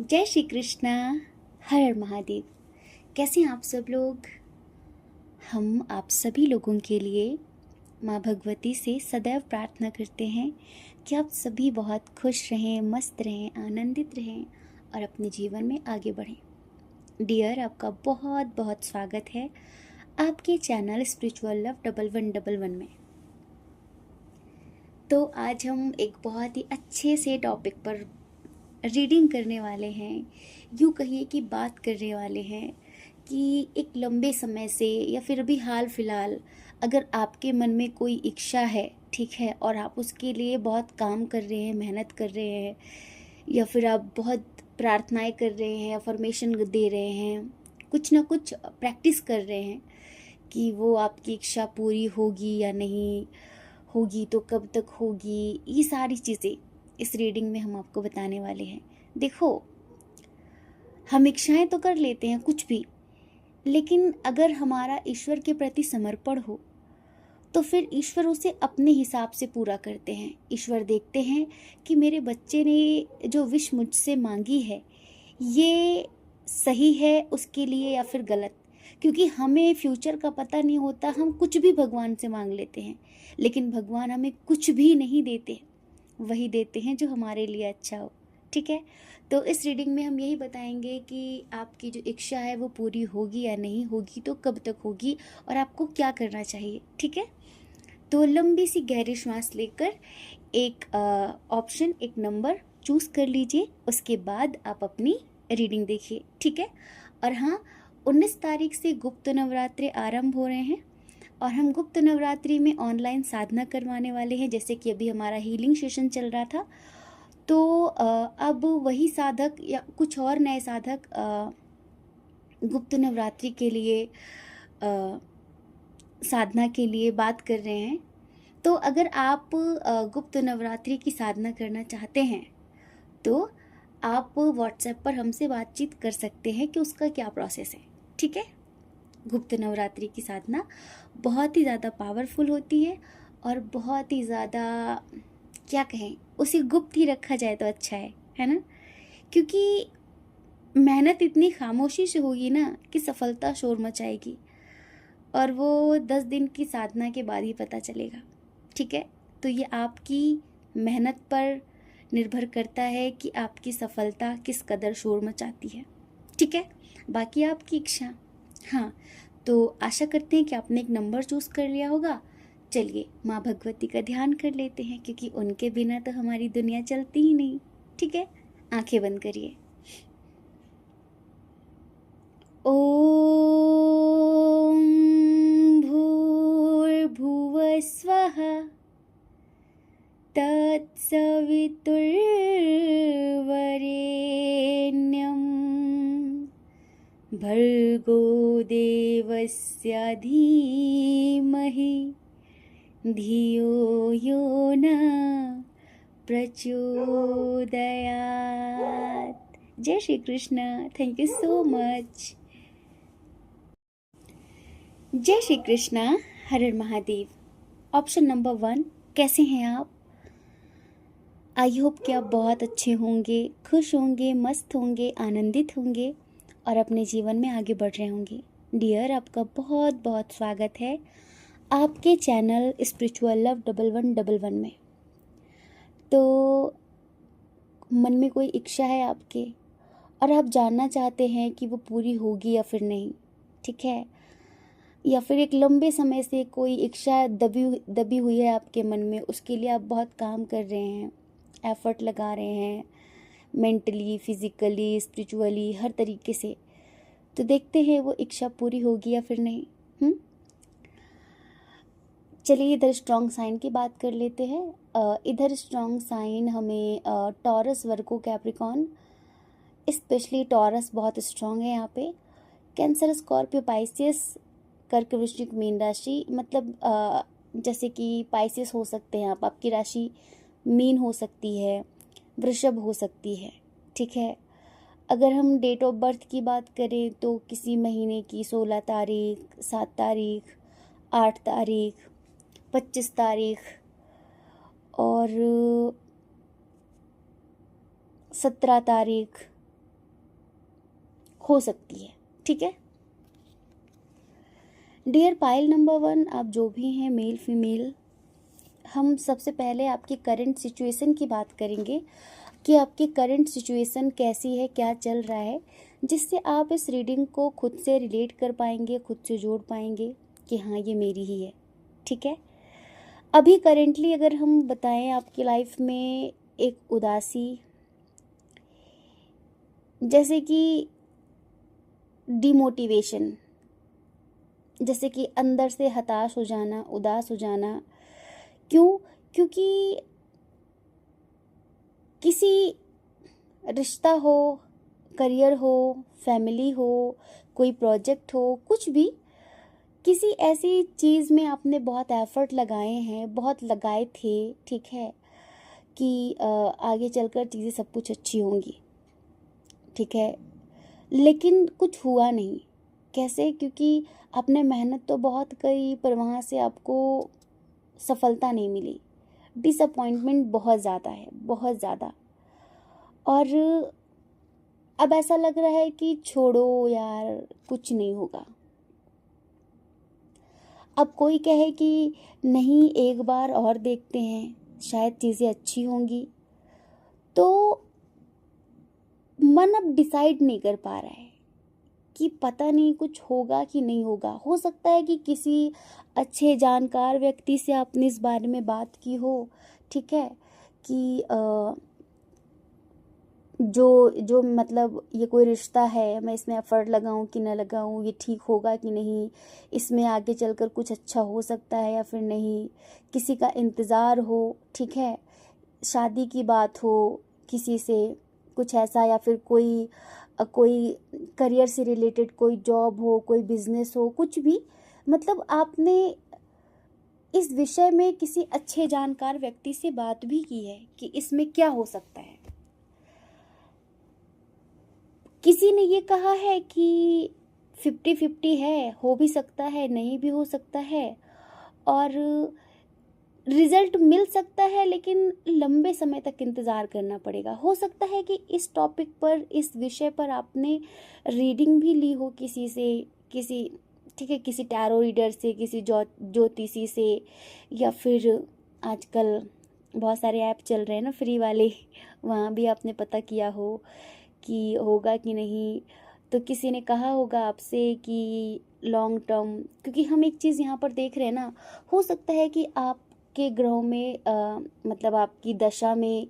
जय श्री कृष्णा। हर हर महादेव। कैसे हैं आप सब लोग? हम आप सभी लोगों के लिए माँ भगवती से सदैव प्रार्थना करते हैं कि आप सभी बहुत खुश रहें, मस्त रहें, आनंदित रहें और अपने जीवन में आगे बढ़ें। डियर, आपका बहुत बहुत स्वागत है आपके चैनल स्पिरिचुअल लव 1111 में। तो आज हम एक बहुत ही अच्छे से टॉपिक पर रीडिंग करने वाले हैं, यूँ कहिए कि बात करने वाले हैं कि एक लंबे समय से या फिर अभी हाल फिलहाल अगर आपके मन में कोई इच्छा है, ठीक है, और आप उसके लिए बहुत काम कर रहे हैं, मेहनत कर रहे हैं, या फिर आप बहुत प्रार्थनाएं कर रहे हैं, अफर्मेशन दे रहे हैं, कुछ ना कुछ प्रैक्टिस कर रहे हैं कि वो आपकी इच्छा पूरी होगी या नहीं होगी, तो कब तक होगी, ये सारी चीज़ें इस रीडिंग में हम आपको बताने वाले हैं। देखो, हम इच्छाएं तो कर लेते हैं कुछ भी, लेकिन अगर हमारा ईश्वर के प्रति समर्पण हो तो फिर ईश्वर उसे अपने हिसाब से पूरा करते हैं। ईश्वर देखते हैं कि मेरे बच्चे ने जो विश मुझसे मांगी है ये सही है उसके लिए या फिर गलत, क्योंकि हमें फ्यूचर का पता नहीं होता। हम कुछ भी भगवान से मांग लेते हैं, लेकिन भगवान हमें कुछ भी नहीं देते, वही देते हैं जो हमारे लिए अच्छा हो। ठीक है, तो इस रीडिंग में हम यही बताएंगे कि आपकी जो इच्छा है वो पूरी होगी या नहीं होगी, तो कब तक होगी और आपको क्या करना चाहिए। ठीक है, तो लंबी सी गहरी श्वास लेकर एक ऑप्शन, एक नंबर चूज कर लीजिए, उसके बाद आप अपनी रीडिंग देखिए। ठीक है, और हाँ, 19 तारीख से गुप्त नवरात्रि आरंभ हो रहे हैं और हम गुप्त नवरात्रि में ऑनलाइन साधना करवाने वाले हैं। जैसे कि अभी हमारा हीलिंग सेशन चल रहा था, तो अब वही साधक या कुछ और नए साधक गुप्त नवरात्रि के लिए साधना के लिए बात कर रहे हैं। तो अगर आप गुप्त नवरात्रि की साधना करना चाहते हैं तो आप व्हाट्सएप पर हमसे बातचीत कर सकते हैं कि उसका क्या प्रोसेस है। ठीक है, गुप्त नवरात्रि की साधना बहुत ही ज़्यादा पावरफुल होती है और बहुत ही ज़्यादा, क्या कहें, उसे गुप्त ही रखा जाए तो अच्छा है ना, क्योंकि मेहनत इतनी खामोशी से होगी ना कि सफलता शोर मचाएगी और वो 10 दिन की साधना के बाद ही पता चलेगा। ठीक है, तो ये आपकी मेहनत पर निर्भर करता है कि आपकी सफलता किस कदर शोर मचाती है। ठीक है, बाकी आपकी इच्छा। हाँ, तो आशा करते हैं कि आपने एक नंबर चूज कर लिया होगा। चलिए माँ भगवती का ध्यान कर लेते हैं, क्योंकि उनके बिना तो हमारी दुनिया चलती ही नहीं। ठीक है, आंखें बंद करिए। ओम भूर्भुवः स्वः तत्सवितुर्वरेण्यं भर्गो देवस्य धीमहि धियो यो न प्रचोदयात्। जय Shri Krishna. Thank you so much. जय श्री कृष्णा। हर हर महादेव। ऑप्शन नंबर 1, कैसे हैं आप? आई होप कि आप बहुत अच्छे होंगे, खुश होंगे, मस्त होंगे, आनंदित होंगे और अपने जीवन में आगे बढ़ रहे होंगे। डियर, आपका बहुत बहुत स्वागत है आपके चैनल स्पिरिचुअल लव 1111 में। तो मन में कोई इच्छा है आपके और आप जानना चाहते हैं कि वो पूरी होगी या फिर नहीं। ठीक है, या फिर एक लंबे समय से कोई इच्छा दबी हुई है आपके मन में, उसके लिए आप बहुत काम कर रहे हैं, एफर्ट लगा रहे हैं, मेंटली, फिजिकली, स्पिरिचुअली, हर तरीके से। तो देखते हैं वो इच्छा पूरी होगी या फिर नहीं। चलिए इधर स्ट्रॉन्ग साइन की बात कर लेते हैं। इधर स्ट्रॉन्ग साइन हमें टॉरस, वर्गो, कैप्रिकॉर्न, स्पेशली टॉरस बहुत स्ट्रॉन्ग है यहाँ पे। कैंसर, स्कॉर्पियो, पाइसियस, कर्क, वृश्चिक, मीन राशि, मतलब जैसे कि पाइसियस हो सकते हैं आप, आपकी राशि मीन हो सकती है, वृषभ हो सकती है। ठीक है, अगर हम डेट ऑफ बर्थ की बात करें तो किसी महीने की 16 तारीख, 7 तारीख, 8 तारीख, 25 तारीख और 17 तारीख, हो सकती है। ठीक है डियर पाइल नंबर 1, आप जो भी हैं मेल फीमेल, हम सबसे पहले आपकी करंट सिचुएशन की बात करेंगे कि आपकी करंट सिचुएशन कैसी है, क्या चल रहा है, जिससे आप इस रीडिंग को खुद से रिलेट कर पाएंगे, खुद से जोड़ पाएंगे कि हाँ ये मेरी ही है। ठीक है अभी करेंटली अगर हम बताएं आपकी लाइफ में एक उदासी, जैसे कि डिमोटिवेशन, जैसे कि अंदर से हताश हो जाना, उदास हो जाना। क्यों? क्योंकि किसी रिश्ता हो, करियर हो, फैमिली हो, कोई प्रोजेक्ट हो, कुछ भी, किसी ऐसी चीज़ में आपने बहुत एफर्ट लगाए हैं, बहुत लगाए थे, ठीक है, कि आगे चलकर चीज़ें सब कुछ अच्छी होंगी, ठीक है, लेकिन कुछ हुआ नहीं। कैसे? क्योंकि आपने मेहनत तो बहुत करी पर वहाँ से आपको सफलता नहीं मिली। डिसअपॉइंटमेंट बहुत ज़्यादा है, बहुत ज़्यादा। और अब ऐसा लग रहा है कि छोड़ो यार, कुछ नहीं होगा। अब कोई कहे कि नहीं, एक बार और देखते हैं, शायद चीज़ें अच्छी होंगी, तो मन अब डिसाइड नहीं कर पा रहा है कि पता नहीं कुछ होगा कि नहीं होगा। हो सकता है कि किसी अच्छे जानकार व्यक्ति से आपने इस बारे में बात की हो, ठीक है, कि जो मतलब ये कोई रिश्ता है, मैं इसमें एफर्ट लगाऊं कि ना लगाऊं, ये ठीक होगा कि नहीं, इसमें आगे चलकर कुछ अच्छा हो सकता है या फिर नहीं, किसी का इंतज़ार हो, ठीक है, शादी की बात हो किसी से, कुछ ऐसा, या फिर कोई करियर से रिलेटेड कोई जॉब हो, कोई बिजनेस हो, कुछ भी, मतलब आपने इस विषय में किसी अच्छे जानकार व्यक्ति से बात भी की है कि इसमें क्या हो सकता है। किसी ने ये कहा है कि 50-50 है, हो भी सकता है, नहीं भी हो सकता है, और रिजल्ट मिल सकता है लेकिन लंबे समय तक इंतज़ार करना पड़ेगा। हो सकता है कि इस टॉपिक पर, इस विषय पर आपने रीडिंग भी ली हो किसी से, किसी, ठीक है, किसी टैरो रीडर से, किसी ज्योतिषी से, या फिर आजकल बहुत सारे ऐप चल रहे हैं ना फ्री वाले, वहाँ भी आपने पता किया हो कि होगा कि नहीं। तो किसी ने कहा होगा आपसे कि लॉन्ग टर्म, क्योंकि हम एक चीज़ यहाँ पर देख रहे हैं ना, हो सकता है कि आपके ग्रहों में मतलब आपकी दशा में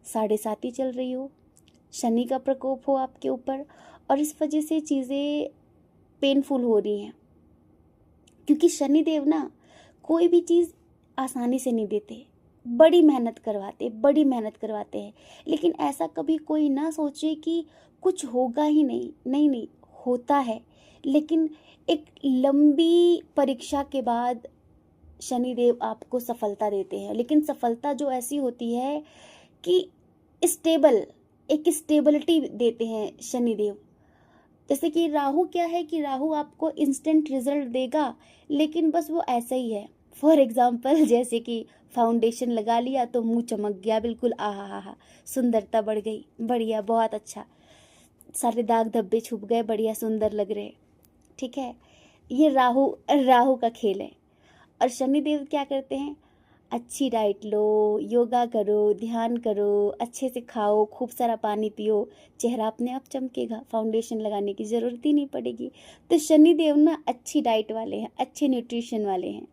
7.5 चल रही हो, शनि का प्रकोप हो आपके ऊपर, और इस वजह से चीज़ें पेनफुल हो रही हैं। क्योंकि शनि देव ना कोई भी चीज़ आसानी से नहीं देते, बड़ी मेहनत करवाते हैं। लेकिन ऐसा कभी कोई ना सोचे कि कुछ होगा ही नहीं, नहीं नहीं, होता है, लेकिन एक लंबी परीक्षा के बाद शनिदेव आपको सफलता देते हैं। लेकिन सफलता जो ऐसी होती है कि स्टेबल, एक स्टेबिलिटी देते हैं शनिदेव। जैसे कि राहु क्या है कि राहु आपको इंस्टेंट रिजल्ट देगा, लेकिन बस वो ऐसा ही है। फॉर एग्जाम्पल, जैसे कि फाउंडेशन लगा लिया तो मुंह चमक गया बिल्कुल, आहा, सुंदरता बढ़ गई, बढ़िया, बहुत अच्छा, सारे दाग धब्बे छुप गए, बढ़िया सुंदर लग रहे। ठीक है, ये राहु राहु का खेल है। और शनिदेव क्या करते हैं? अच्छी डाइट लो, योगा करो, ध्यान करो, अच्छे से खाओ, खूब सारा पानी पियो, चेहरा अपने आप चमकेगा, फाउंडेशन लगाने की ज़रूरत ही नहीं पड़ेगी। तो शनिदेव ना अच्छी डाइट वाले हैं, अच्छे न्यूट्रिशन वाले हैं,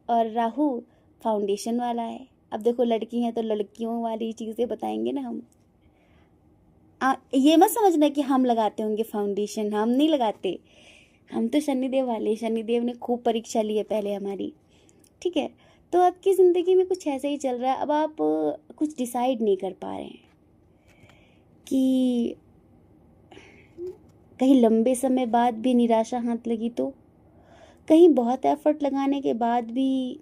और राहु फाउंडेशन वाला है। अब देखो, लड़की हैं तो लड़कियों वाली चीज़ें बताएंगे ना हम। ये मत समझना कि हम लगाते होंगे फाउंडेशन, हम नहीं लगाते, हम तो शनिदेव वाले, शनिदेव ने खूब परीक्षा ली है पहले हमारी। ठीक है, तो आपकी ज़िंदगी में कुछ ऐसा ही चल रहा है। अब आप कुछ डिसाइड नहीं कर पा रहे हैं कि कहीं लंबे समय बाद भी निराशा हाथ लगी तो, कहीं बहुत एफर्ट लगाने के बाद भी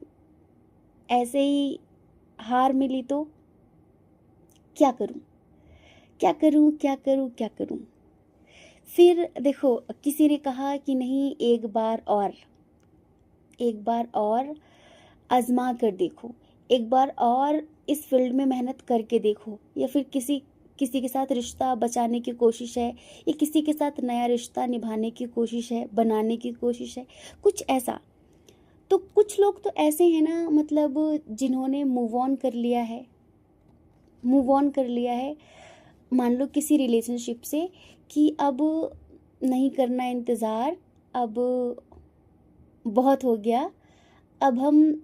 ऐसे ही हार मिली तो, क्या करूं, क्या करूं, क्या करूं, क्या करूं। फिर देखो, किसी ने कहा कि नहीं, एक बार और आजमा कर देखो, एक बार और इस फील्ड में मेहनत करके देखो, या फिर किसी किसी के साथ रिश्ता बचाने की कोशिश है, या किसी के साथ नया रिश्ता निभाने की कोशिश है, बनाने की कोशिश है, कुछ ऐसा। तो कुछ लोग तो ऐसे हैं ना, मतलब जिन्होंने मूव ऑन कर लिया है, मूव ऑन कर लिया है मान लो किसी रिलेशनशिप से, कि अब नहीं करना इंतज़ार, अब बहुत हो गया, अब हम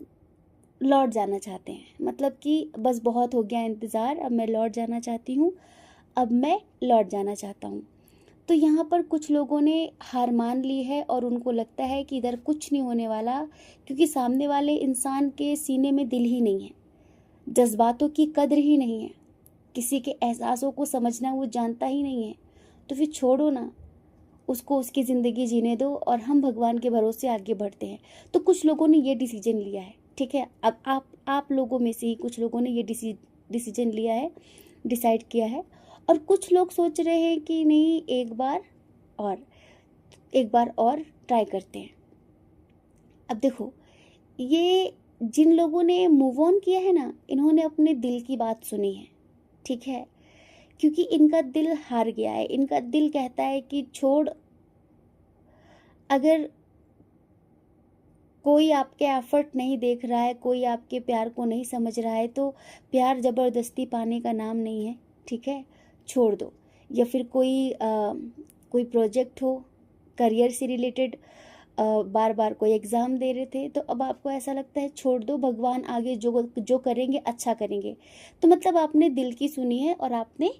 लौट जाना चाहते हैं। मतलब कि बस बहुत हो गया इंतज़ार, अब मैं लौट जाना चाहती हूँ, अब मैं लौट जाना चाहता हूँ। तो यहाँ पर कुछ लोगों ने हार मान ली है और उनको लगता है कि इधर कुछ नहीं होने वाला, क्योंकि सामने वाले इंसान के सीने में दिल ही नहीं है, जज्बातों की कद्र ही नहीं है, किसी के एहसासों को समझना वो जानता ही नहीं है। तो फिर छोड़ो ना, उसको उसकी ज़िंदगी जीने दो और हम भगवान के भरोसे आगे बढ़ते हैं। तो कुछ लोगों ने ये डिसीजन लिया है, ठीक है। अब आप लोगों में से ही कुछ लोगों ने ये डिसीजन लिया है, डिसाइड किया है, और कुछ लोग सोच रहे हैं कि नहीं, एक बार और ट्राई करते हैं। अब देखो, ये जिन लोगों ने मूव ऑन किया है ना, इन्होंने अपने दिल की बात सुनी है, ठीक है। क्योंकि इनका दिल हार गया है, इनका दिल कहता है कि छोड़, अगर कोई आपके एफर्ट नहीं देख रहा है, कोई आपके प्यार को नहीं समझ रहा है, तो प्यार ज़बरदस्ती पाने का नाम नहीं है, ठीक है, छोड़ दो। या फिर कोई प्रोजेक्ट हो करियर से रिलेटेड, बार बार कोई एग्ज़ाम दे रहे थे, तो अब आपको ऐसा लगता है छोड़ दो, भगवान आगे जो जो करेंगे अच्छा करेंगे। तो मतलब आपने दिल की सुनी है और आपने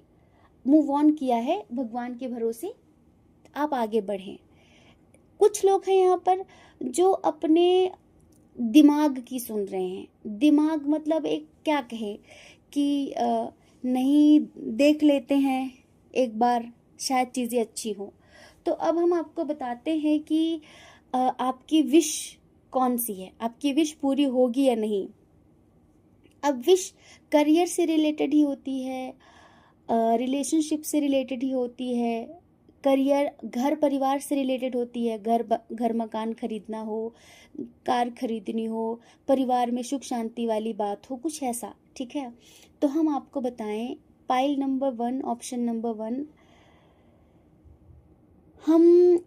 मूव ऑन किया है, भगवान के भरोसे आप आगे बढ़ें। कुछ लोग हैं यहाँ पर जो अपने दिमाग की सुन रहे हैं। दिमाग मतलब एक क्या कहे कि नहीं, देख लेते हैं एक बार, शायद चीज़ें अच्छी हो। तो अब हम आपको बताते हैं कि आपकी विश कौन सी है, आपकी विश पूरी होगी या नहीं। अब विश करियर से रिलेटेड ही होती है, रिलेशनशिप से रिलेटेड ही होती है, करियर घर परिवार से रिलेटेड होती है, घर मकान खरीदना हो, कार खरीदनी हो, परिवार में सुख शांति वाली बात हो, कुछ ऐसा, ठीक है। तो हम आपको बताएं, पाइल नंबर 1, ऑप्शन नंबर 1, हम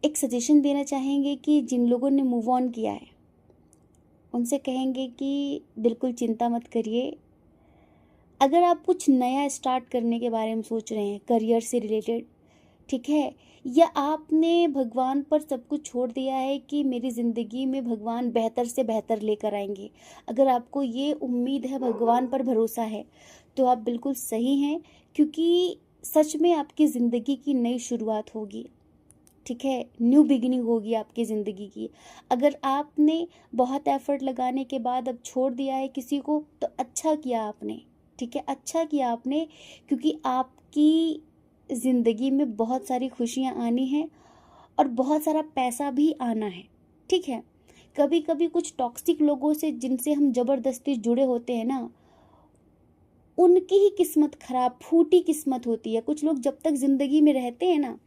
एक सजेशन देना चाहेंगे कि जिन लोगों ने मूव ऑन किया है उनसे कहेंगे कि बिल्कुल चिंता मत करिए। अगर आप कुछ नया स्टार्ट करने के बारे में सोच रहे हैं करियर से रिलेटेड, ठीक है, या आपने भगवान पर सब कुछ छोड़ दिया है कि मेरी ज़िंदगी में भगवान बेहतर से बेहतर लेकर आएंगे, अगर आपको ये उम्मीद है, भगवान पर भरोसा है, तो आप बिल्कुल सही हैं, क्योंकि सच में आपकी ज़िंदगी की नई शुरुआत होगी, ठीक है, न्यू बिगिनिंग होगी आपकी ज़िंदगी की। अगर आपने बहुत एफर्ट लगाने के बाद अब छोड़ दिया है किसी को, तो अच्छा किया आपने, ठीक है, अच्छा किया आपने, क्योंकि आपकी ज़िंदगी में बहुत सारी खुशियाँ आनी हैं और बहुत सारा पैसा भी आना है, ठीक है। कभी कभी कुछ टॉक्सिक लोगों से जिनसे हम ज़बरदस्ती जुड़े होते हैं ना, उनकी ही किस्मत खराब, फूटी किस्मत होती है। कुछ लोग जब तक ज़िंदगी में रहते हैं ना,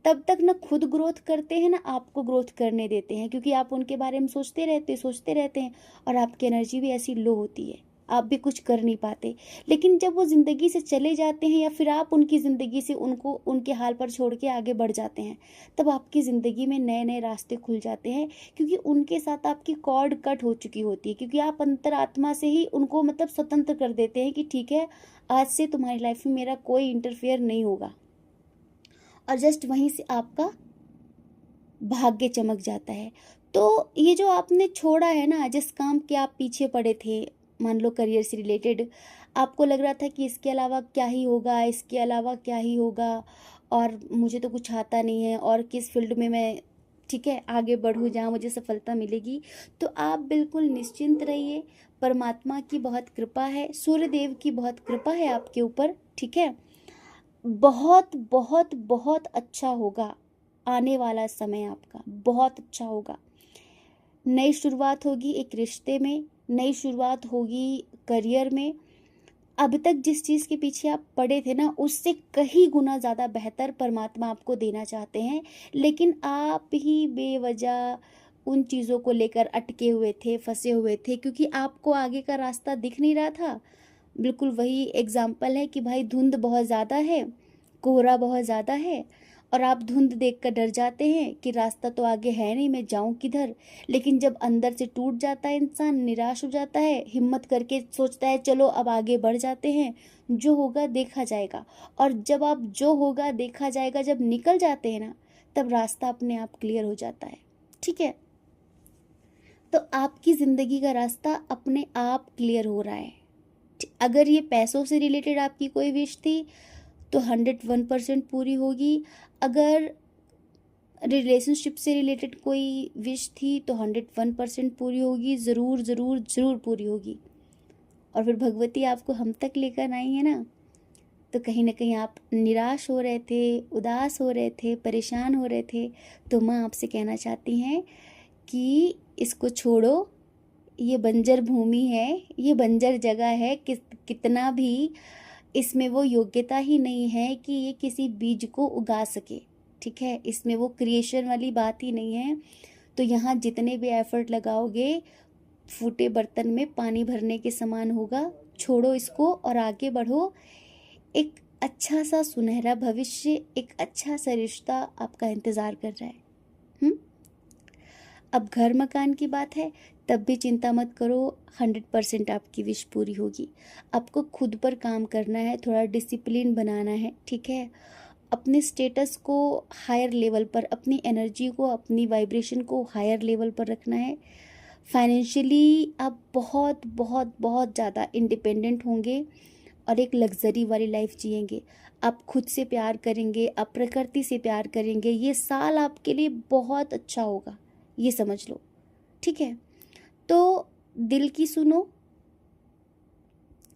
तब तक ना खुद ग्रोथ करते हैं ना आपको ग्रोथ करने देते हैं, क्योंकि आप उनके बारे में सोचते रहते हैं और आपकी एनर्जी भी ऐसी लो होती है, आप भी कुछ कर नहीं पाते। लेकिन जब वो ज़िंदगी से चले जाते हैं या फिर आप उनकी ज़िंदगी से उनको उनके हाल पर छोड़ के आगे बढ़ जाते हैं, तब आपकी ज़िंदगी में नए नए रास्ते खुल जाते हैं, क्योंकि उनके साथ आपकी कॉर्ड कट हो चुकी होती है, क्योंकि आप अंतरात्मा से ही उनको मतलब स्वतंत्र कर देते हैं कि ठीक है, आज से तुम्हारी लाइफ में मेरा कोई इंटरफेयर नहीं होगा, और जस्ट वहीं से आपका भाग्य चमक जाता है। तो ये जो आपने छोड़ा है ना, जिस काम के आप पीछे पड़े थे, मान लो करियर से रिलेटेड, आपको लग रहा था कि इसके अलावा क्या ही होगा, इसके अलावा क्या ही होगा, और मुझे तो कुछ आता नहीं है, और किस फील्ड में मैं, ठीक है, आगे बढ़ूँ जहाँ मुझे सफलता मिलेगी। तो आप बिल्कुल निश्चिंत रहिए, परमात्मा की बहुत कृपा है, सूर्य देव की बहुत कृपा है आपके ऊपर, ठीक है। बहुत बहुत बहुत अच्छा होगा, आने वाला समय आपका बहुत अच्छा होगा। नई शुरुआत होगी एक रिश्ते में, नई शुरुआत होगी करियर में। अब तक जिस चीज़ के पीछे आप पड़े थे ना, उससे कहीं गुना ज़्यादा बेहतर परमात्मा आपको देना चाहते हैं, लेकिन आप ही बेवजह उन चीज़ों को लेकर अटके हुए थे, फंसे हुए थे, क्योंकि आपको आगे का रास्ता दिख नहीं रहा था। बिल्कुल वही एग्जाम्पल है कि भाई धुंध बहुत ज़्यादा है, कोहरा बहुत ज़्यादा है, और आप धुंध देखकर डर जाते हैं कि रास्ता तो आगे है नहीं, मैं जाऊं किधर। लेकिन जब अंदर से टूट जाता है इंसान, निराश हो जाता है, हिम्मत करके सोचता है चलो अब आगे बढ़ जाते हैं, जो होगा देखा जाएगा। और जब आप जो होगा देखा जाएगा जब निकल जाते हैं ना, तब रास्ता अपने आप क्लियर हो जाता है। ठीक है, तो आपकी ज़िंदगी का रास्ता अपने आप क्लियर हो रहा है। अगर ये पैसों से रिलेटेड आपकी कोई विश थी तो 101% पूरी होगी। अगर रिलेशनशिप से रिलेटेड कोई विश थी तो 101% पूरी होगी, ज़रूर ज़रूर ज़रूर पूरी होगी। और फिर भगवती आपको हम तक लेकर आई है ना, तो कहीं ना कहीं आप निराश हो रहे थे, उदास हो रहे थे, परेशान हो रहे थे, तो माँ आपसे कहना चाहती हैं कि इसको छोड़ो, ये बंजर भूमि है, ये बंजर जगह है, कितना भी इसमें वो योग्यता ही नहीं है कि ये किसी बीज को उगा सके। ठीक है, इसमें वो क्रिएशन वाली बात ही नहीं है। तो यहाँ जितने भी एफर्ट लगाओगे फूटे बर्तन में पानी भरने के समान होगा। छोड़ो इसको और आगे बढ़ो। एक अच्छा सा सुनहरा भविष्य, एक अच्छा सा रिश्ता आपका इंतज़ार कर रहा है। अब घर मकान की बात है, तब भी चिंता मत करो, 100% आपकी विश पूरी होगी। आपको खुद पर काम करना है, थोड़ा डिसिप्लिन बनाना है। ठीक है, अपने स्टेटस को हायर लेवल पर, अपनी एनर्जी को, अपनी वाइब्रेशन को हायर लेवल पर रखना है। फाइनेंशियली आप बहुत बहुत बहुत ज़्यादा इंडिपेंडेंट होंगे और एक लग्जरी वाली लाइफ जिएंगे। आप खुद से प्यार करेंगे, आप प्रकृति से प्यार करेंगे। ये साल आपके लिए बहुत अच्छा होगा, ये समझ लो। ठीक है, तो दिल की सुनो,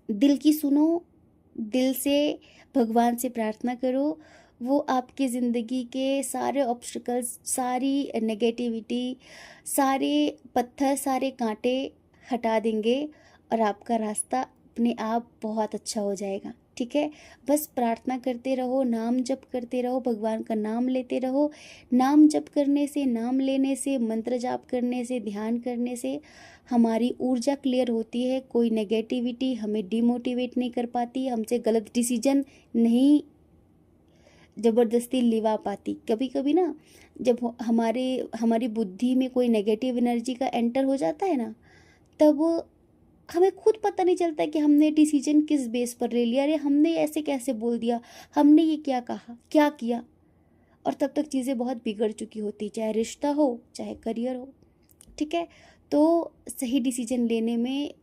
दिल की सुनो, दिल से भगवान से प्रार्थना करो। वो आपकी ज़िंदगी के सारे ऑब्स्टिकल्स, सारी नेगेटिविटी, सारे पत्थर, सारे कांटे हटा देंगे और आपका रास्ता अपने आप बहुत अच्छा हो जाएगा। ठीक है, बस प्रार्थना करते रहो, नाम जप करते रहो, भगवान का नाम लेते रहो। नाम जप करने से, नाम लेने से, मंत्र जाप करने से, ध्यान करने से हमारी ऊर्जा क्लियर होती है। कोई नेगेटिविटी हमें डिमोटिवेट नहीं कर पाती, हमसे गलत डिसीजन नहीं ज़बरदस्ती लिवा पाती। कभी कभी ना जब हमारी बुद्धि में कोई नेगेटिव एनर्जी का एंटर हो जाता है ना, तब हमें खुद पता नहीं चलता कि हमने डिसीजन किस बेस पर ले लिया। अरे हमने ऐसे कैसे बोल दिया, हमने ये क्या कहा, क्या किया, और तब तक चीज़ें बहुत बिगड़ चुकी होती, चाहे रिश्ता हो चाहे करियर हो। ठीक है, तो सही डिसीजन लेने में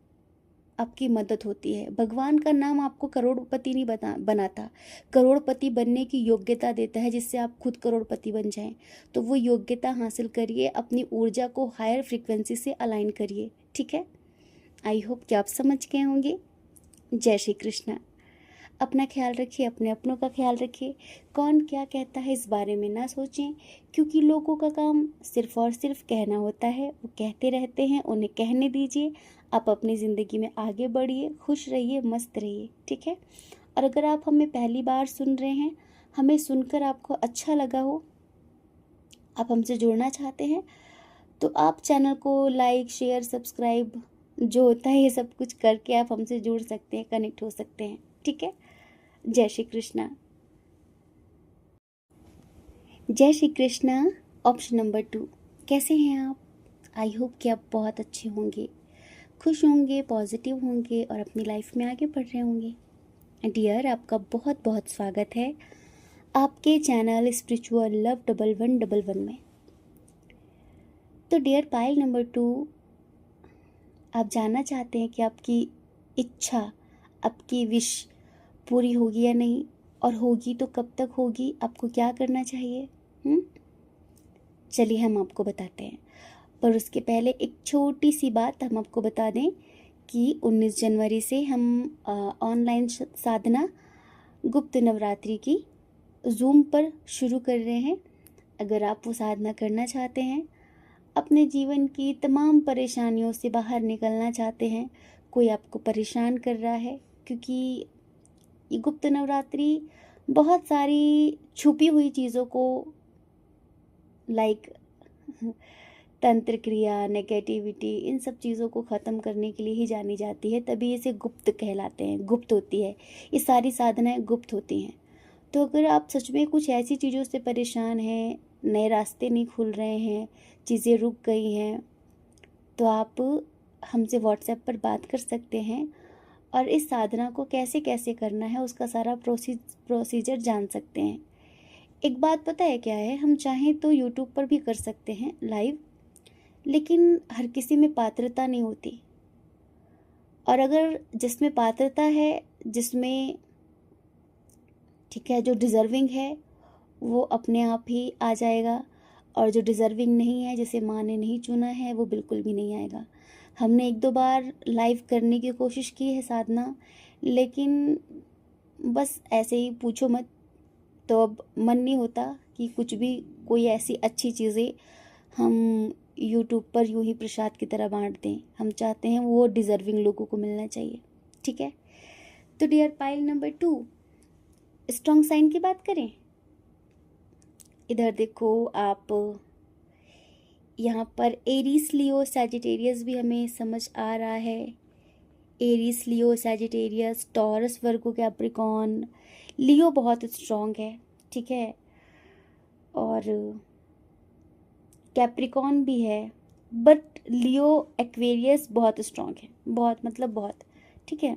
आपकी मदद होती है। भगवान का नाम आपको करोड़पति नहीं बनाता, करोड़पति बनने की योग्यता देता है, जिससे आप खुद करोड़पति बन जाएं। तो वो योग्यता हासिल करिए, अपनी ऊर्जा को हायर फ्रीक्वेंसी से अलाइन करिए। ठीक है, आई होप कि आप समझ गए होंगे। जय श्री कृष्णा। अपना ख्याल रखिए, अपने अपनों का ख्याल रखिए। कौन क्या कहता है इस बारे में ना सोचें, क्योंकि लोगों का काम सिर्फ और सिर्फ कहना होता है। वो कहते रहते हैं, उन्हें कहने दीजिए। आप अपनी ज़िंदगी में आगे बढ़िए, खुश रहिए, मस्त रहिए। ठीक है, और अगर आप हमें पहली बार सुन रहे हैं, हमें सुनकर आपको अच्छा लगा हो, आप हमसे जुड़ना चाहते हैं, तो आप चैनल को लाइक, शेयर, सब्सक्राइब जो होता है ये सब कुछ करके आप हमसे जुड़ सकते हैं, कनेक्ट हो सकते हैं। ठीक है, जय श्री कृष्णा। जय श्री कृष्णा। ऑप्शन नंबर 2, कैसे हैं आप? आई होप कि आप बहुत अच्छे होंगे, खुश होंगे, पॉजिटिव होंगे और अपनी लाइफ में आगे बढ़ रहे होंगे। डियर, आपका बहुत बहुत स्वागत है आपके चैनल स्पिरिचुअल लव 1111 में। तो डियर पाइल नंबर 2, आप जानना चाहते हैं कि आपकी इच्छा, आपकी विश पूरी होगी या नहीं, और होगी तो कब तक होगी, आपको क्या करना चाहिए। चलिए हम आपको बताते हैं, पर उसके पहले एक छोटी सी बात हम आपको बता दें कि 19 जनवरी से हम ऑनलाइन साधना गुप्त नवरात्रि की जूम पर शुरू कर रहे हैं। अगर आप वो साधना करना चाहते हैं, अपने जीवन की तमाम परेशानियों से बाहर निकलना चाहते हैं, कोई आपको परेशान कर रहा है, क्योंकि ये गुप्त नवरात्रि बहुत सारी छुपी हुई चीज़ों को लाइक तंत्र क्रिया, नेगेटिविटी, इन सब चीज़ों को ख़त्म करने के लिए ही जानी जाती है, तभी इसे गुप्त कहलाते हैं, गुप्त होती है। ये सारी साधनाएं गुप्त होती हैं। तो अगर आप सच में कुछ ऐसी चीज़ों से परेशान हैं, नए रास्ते नहीं खुल रहे हैं, चीज़ें रुक गई हैं, तो आप हमसे व्हाट्सएप पर बात कर सकते हैं और इस साधना को कैसे कैसे करना है उसका सारा प्रोसीजर जान सकते हैं। एक बात पता है क्या है, हम चाहें तो यूट्यूब पर भी कर सकते हैं लाइव, लेकिन हर किसी में पात्रता नहीं होती। और अगर जिसमें पात्रता है, जिसमें ठीक है, जो डिज़र्विंग है वो अपने आप ही आ जाएगा, और जो डिज़र्विंग नहीं है, जिसे माँ ने नहीं चुना है, वो बिल्कुल भी नहीं आएगा। हमने 1-2 बार लाइव करने की कोशिश की है साधना, लेकिन बस ऐसे ही पूछो मत। तो अब मन नहीं होता कि कुछ भी कोई ऐसी अच्छी चीज़ें हम यूट्यूब पर यूं ही प्रसाद की तरह बांट दें। हम चाहते हैं वो डिज़र्विंग लोगों को मिलना चाहिए, ठीक है। तो dear pile number 2, strong sign की बात करें। इधर देखो आप, यहाँ पर एरीज, लियो, सैजिटेरियस भी हमें समझ आ रहा है। एरीज, लियो, सैजिटेरियस, टॉरस, वर्गो, कैप्रिकॉन। लियो बहुत स्ट्रॉन्ग है, ठीक है, और कैप्रिकॉन भी है, बट लियो, एक्वेरियस बहुत स्ट्रॉन्ग है, बहुत मतलब बहुत, ठीक है।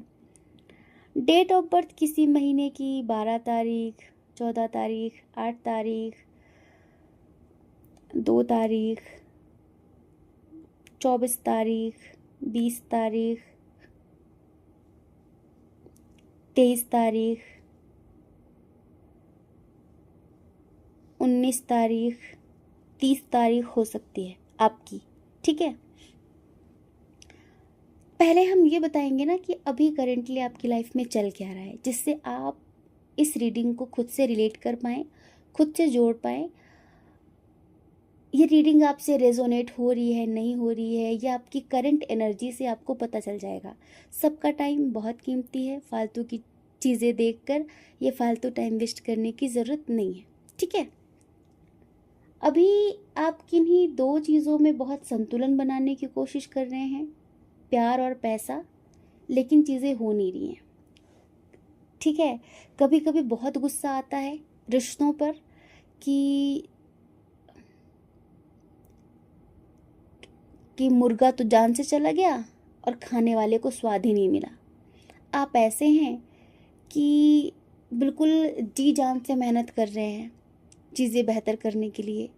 डेट ऑफ बर्थ किसी महीने की 12 तारीख, 14 तारीख, 8 तारीख, 2 तारीख, 24 तारीख, 20 तारीख, 23 तारीख, 19 तारीख, 30 तारीख हो सकती है आपकी, ठीक है। पहले हम ये बताएंगे ना कि अभी करेंटली आपकी लाइफ में चल क्या रहा है, जिससे आप इस रीडिंग को खुद से रिलेट कर पाएँ, खुद से जोड़ पाएँ। ये रीडिंग आपसे रेजोनेट हो रही है, नहीं हो रही है, या आपकी करंट एनर्जी से आपको पता चल जाएगा। सबका टाइम बहुत कीमती है, फालतू की चीज़ें देखकर ये फालतू टाइम वेस्ट करने की ज़रूरत नहीं है, ठीक है। अभी आप किन्हीं 2 चीज़ों में बहुत संतुलन बनाने की कोशिश कर रहे हैं, प्यार और पैसा, लेकिन चीज़ें हो नहीं रही हैं, ठीक है। कभी कभी बहुत गुस्सा आता है रिश्तों पर कि मुर्गा तो जान से चला गया और खाने वाले को स्वाद ही नहीं मिला। आप ऐसे हैं कि बिल्कुल जी जान से मेहनत कर रहे हैं चीज़ें बेहतर करने के लिए,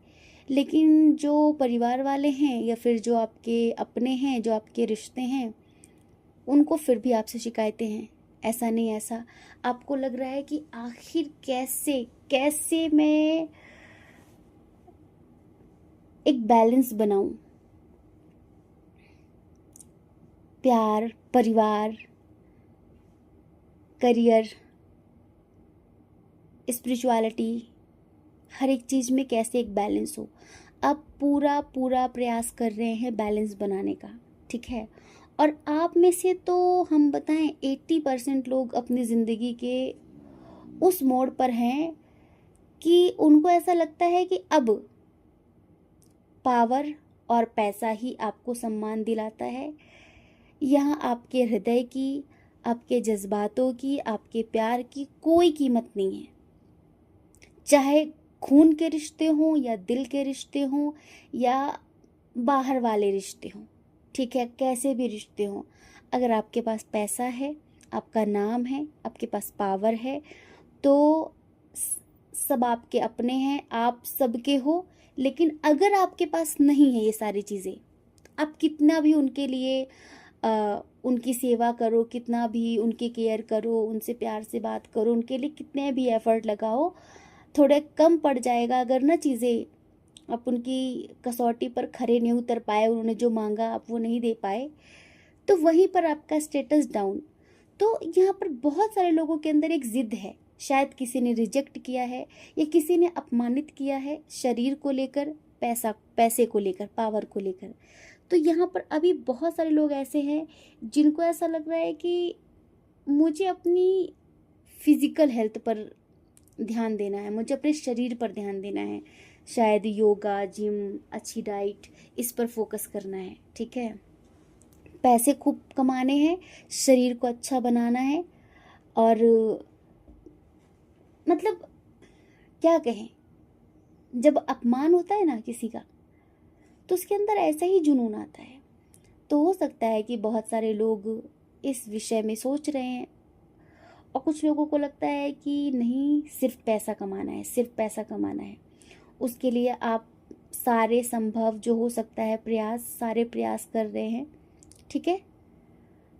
लेकिन जो परिवार वाले हैं या फिर जो आपके अपने हैं, जो आपके रिश्ते हैं, उनको फिर भी आपसे शिकायतें हैं, ऐसा नहीं ऐसा। आपको लग रहा है कि आखिर कैसे कैसे मैं एक बैलेंस बनाऊं, प्यार, परिवार, करियर, स्पिरिचुअलिटी, हर एक चीज़ में कैसे एक बैलेंस हो। आप पूरा पूरा प्रयास कर रहे हैं बैलेंस बनाने का, ठीक है। और आप में से तो हम बताएं 80% लोग अपनी ज़िंदगी के उस मोड़ पर हैं कि उनको ऐसा लगता है कि अब पावर और पैसा ही आपको सम्मान दिलाता है। यहाँ आपके हृदय की, आपके जज्बातों की, आपके प्यार की कोई कीमत नहीं है। चाहे खून के रिश्ते हों या दिल के रिश्ते हों या बाहर वाले रिश्ते हों, ठीक है, कैसे भी रिश्ते हों, अगर आपके पास पैसा है, आपका नाम है, आपके पास पावर है, तो सब आपके अपने हैं, आप सबके हो। लेकिन अगर आपके पास नहीं है ये सारी चीज़ें, आप कितना भी उनके लिए उनकी सेवा करो, कितना भी उनकी केयर करो, उनसे प्यार से बात करो, उनके लिए कितने भी एफर्ट लगाओ, थोड़े कम पड़ जाएगा अगर ना चीज़ें आप उनकी कसौटी पर खरे नहीं उतर पाए, उन्होंने जो मांगा आप वो नहीं दे पाए, तो वहीं पर आपका स्टेटस डाउन। तो यहाँ पर बहुत सारे लोगों के अंदर एक ज़िद है, शायद किसी ने रिजेक्ट किया है या किसी ने अपमानित किया है शरीर को लेकर, पैसे को लेकर, पावर को लेकर। तो यहाँ पर अभी बहुत सारे लोग ऐसे हैं जिनको ऐसा लग रहा है कि मुझे अपनी फिज़िकल हेल्थ पर ध्यान देना है, मुझे अपने शरीर पर ध्यान देना है, शायद योगा, जिम, अच्छी डाइट, इस पर फोकस करना है। ठीक है, पैसे खूब कमाने हैं, शरीर को अच्छा बनाना है, और मतलब क्या कहें, जब अपमान होता है ना किसी का, तो उसके अंदर ऐसा ही जुनून आता है। तो हो सकता है कि बहुत सारे लोग इस विषय में सोच रहे हैं, और कुछ लोगों को लगता है कि नहीं, सिर्फ पैसा कमाना है, सिर्फ पैसा कमाना है। उसके लिए आप सारे संभव जो हो सकता है सारे प्रयास कर रहे हैं। ठीक है,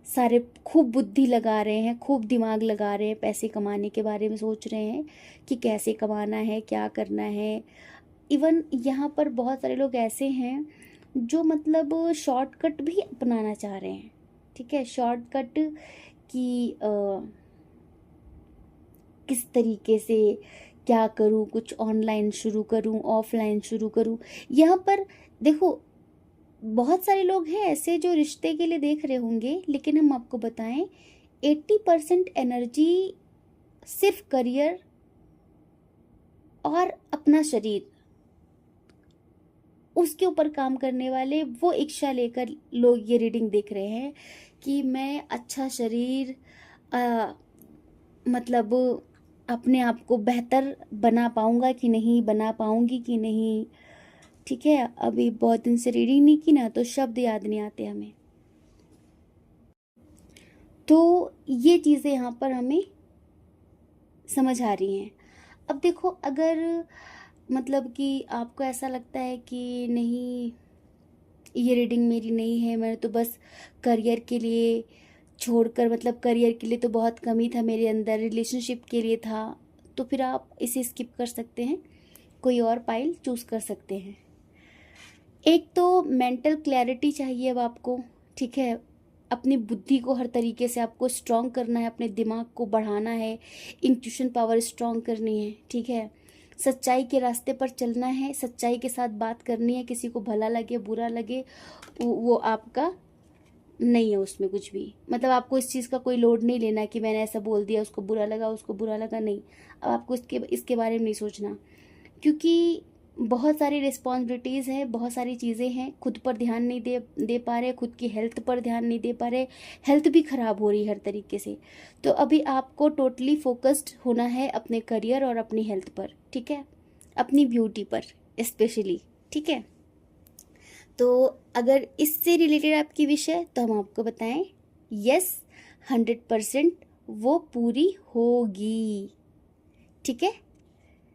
सारे खूब बुद्धि लगा रहे हैं, खूब दिमाग लगा रहे हैं, पैसे कमाने के बारे में सोच रहे हैं कि कैसे कमाना है, क्या करना है। इवन यहाँ पर बहुत सारे लोग ऐसे हैं जो मतलब शॉर्टकट भी अपनाना चाह रहे हैं। ठीक है, शॉर्टकट कि किस तरीके से क्या करूँ, कुछ ऑनलाइन शुरू करूँ, ऑफलाइन शुरू करूँ। यहाँ पर देखो, बहुत सारे लोग हैं ऐसे जो रिश्ते के लिए देख रहे होंगे, लेकिन हम आपको बताएं 80% एनर्जी सिर्फ करियर और अपना शरीर, उसके ऊपर काम करने वाले वो इच्छा लेकर लोग ये रीडिंग देख रहे हैं कि मैं अच्छा शरीर, मतलब अपने आप को बेहतर बना पाऊंगा कि नहीं, बना पाऊंगी कि नहीं। ठीक है, अभी बहुत दिन से रीडिंग नहीं की ना, तो शब्द याद नहीं आते हमें। तो ये चीज़ें यहाँ पर हमें समझ आ रही हैं। अब देखो, अगर मतलब कि आपको ऐसा लगता है कि नहीं, ये रीडिंग मेरी नहीं है, मैं तो बस करियर के लिए छोड़कर, मतलब करियर के लिए तो बहुत कमी था मेरे अंदर, रिलेशनशिप के लिए था, तो फिर आप इसे स्किप कर सकते हैं, कोई और पाइल चूज़ कर सकते हैं। एक तो मेंटल क्लैरिटी चाहिए अब आपको। ठीक है, अपनी बुद्धि को हर तरीके से आपको स्ट्रॉन्ग करना है, अपने दिमाग को बढ़ाना है, इंट्यूशन पावर स्ट्रॉन्ग करनी है। ठीक है, सच्चाई के रास्ते पर चलना है, सच्चाई के साथ बात करनी है, किसी को भला लगे बुरा लगे वो आपका नहीं है उसमें कुछ भी, मतलब आपको इस चीज़ का कोई लोड नहीं लेना कि मैंने ऐसा बोल दिया, उसको बुरा लगा, उसको बुरा लगा, नहीं। अब आपको इसके बारे में नहीं सोचना, क्योंकि बहुत सारी रिस्पॉन्सिबिलिटीज़ हैं, बहुत सारी चीज़ें हैं, खुद पर ध्यान नहीं दे पा रहे, खुद की हेल्थ पर ध्यान नहीं दे पा रहे, हेल्थ भी ख़राब हो रही है हर तरीके से। तो अभी आपको टोटली फोकस्ड होना है अपने करियर और अपनी हेल्थ पर। ठीक है, अपनी ब्यूटी पर स्पेशली। ठीक है, तो अगर इससे रिलेटेड आपकी विश है तो हम आपको बताएं, यस, 100% वो पूरी होगी। ठीक है,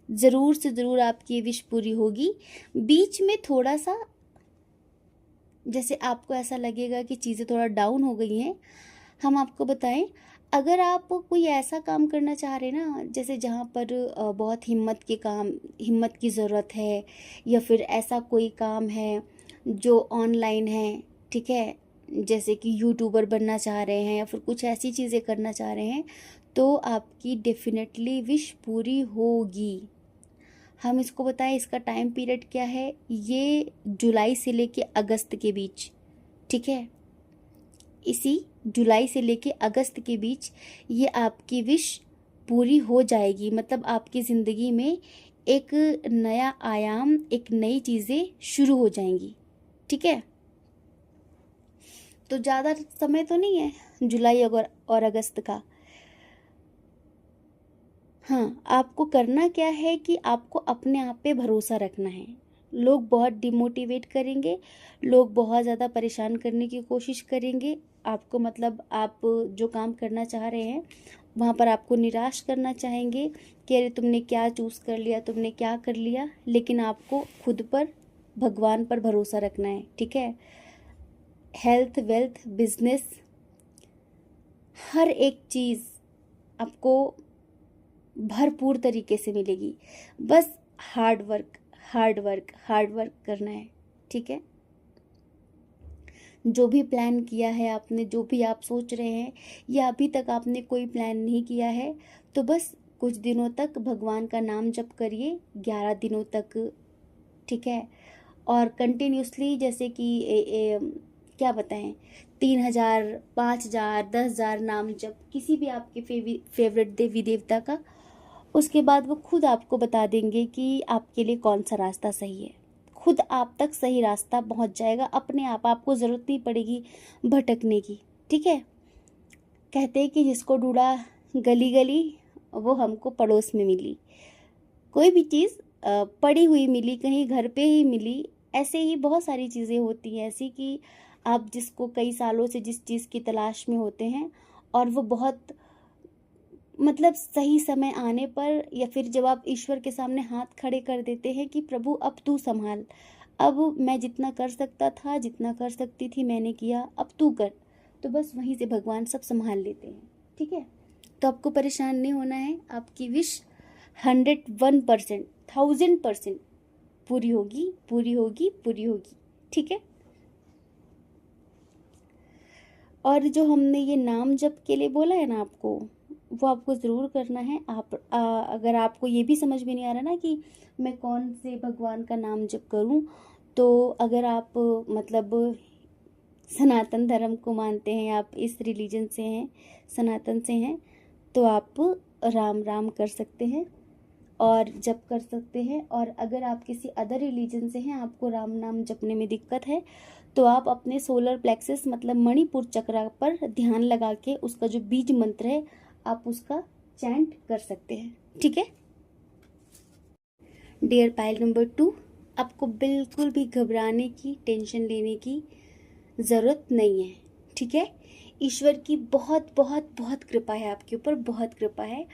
ज़रूर से ज़रूर आपकी विश पूरी होगी। बीच में थोड़ा सा जैसे आपको ऐसा लगेगा कि चीज़ें थोड़ा डाउन हो गई हैं, हम आपको बताएं, अगर आप कोई ऐसा काम करना चाह रहे हैं ना, जैसे जहाँ पर बहुत हिम्मत की ज़रूरत है, या फिर ऐसा कोई काम है जो ऑनलाइन है। ठीक है, जैसे कि यूट्यूबर बनना चाह रहे हैं या फिर कुछ ऐसी चीज़ें करना चाह रहे हैं, तो आपकी डेफिनेटली विश पूरी होगी। हम इसको बताएं, इसका टाइम पीरियड क्या है, ये जुलाई से लेके अगस्त के बीच। ठीक है, इसी जुलाई से लेके अगस्त के बीच ये आपकी विश पूरी हो जाएगी। मतलब आपकी ज़िंदगी में एक नया आयाम, एक नई चीज़ें शुरू हो जाएंगी। ठीक है, तो ज़्यादा समय तो नहीं है जुलाई और अगस्त का। हाँ, आपको करना क्या है कि आपको अपने आप पे भरोसा रखना है। लोग बहुत डिमोटिवेट करेंगे, लोग बहुत ज़्यादा परेशान करने की कोशिश करेंगे आपको, मतलब आप जो काम करना चाह रहे हैं वहाँ पर आपको निराश करना चाहेंगे कि अरे तुमने क्या चूज़ कर लिया, तुमने क्या कर लिया। लेकिन आपको खुद पर, भगवान पर भरोसा रखना है। ठीक है, हेल्थ, वेल्थ, बिजनेस, हर एक चीज़ आपको भरपूर तरीके से मिलेगी। बस hard work, hard work, hard work करना है। ठीक है, जो भी प्लान किया है आपने, जो भी आप सोच रहे हैं, या अभी तक आपने कोई प्लान नहीं किया है, तो बस कुछ दिनों तक भगवान का नाम जप करिए, 11 दिनों तक। ठीक है, और कंटिन्यूसली, जैसे कि क्या बताएं, 3,000, 5,000, 10,000 नाम जप, किसी भी आपके फेवरेट देवी देवता का, उसके बाद वो खुद आपको बता देंगे कि आपके लिए कौन सा रास्ता सही है। खुद आप तक सही रास्ता पहुंच जाएगा अपने आप, आपको ज़रूरत नहीं पड़ेगी भटकने की। ठीक है, कहते हैं कि जिसको ढूंढा गली गली वो हमको पड़ोस में मिली। कोई भी चीज़ पड़ी हुई मिली, कहीं घर पे ही मिली। ऐसे ही बहुत सारी चीज़ें होती हैं ऐसी कि आप जिसको कई सालों से जिस चीज़ की तलाश में होते हैं और वो बहुत मतलब सही समय आने पर या फिर जब आप ईश्वर के सामने हाथ खड़े कर देते हैं कि प्रभु अब तू संभाल, अब मैं जितना कर सकता था, जितना कर सकती थी मैंने किया, अब तू कर, तो बस वहीं से भगवान सब संभाल लेते हैं। ठीक है, तो आपको परेशान नहीं होना है। आपकी विश 101%, 1000% पूरी होगी, पूरी होगी, पूरी होगी। ठीक है, और जो हमने ये नाम जप के लिए बोला है ना आपको, वो आपको ज़रूर करना है। आप अगर आपको ये भी समझ में नहीं आ रहा ना कि मैं कौन से भगवान का नाम जप करूं, तो अगर आप मतलब सनातन धर्म को मानते हैं, आप इस रिलीजन से हैं, सनातन से हैं, तो आप राम राम कर सकते हैं और जप कर सकते हैं। और अगर आप किसी अदर रिलीजन से हैं, आपको राम नाम जपने में दिक्कत है, तो आप अपने सोलर प्लेक्सस मतलब मणिपुर चक्र पर ध्यान लगा के उसका जो बीज मंत्र है आप उसका चैंट कर सकते हैं। ठीक है डियर पाइल नंबर 2, आपको बिल्कुल भी घबराने की, टेंशन लेने की ज़रूरत नहीं है। ठीक है, ईश्वर की बहुत बहुत बहुत कृपा है आपके ऊपर, बहुत कृपा है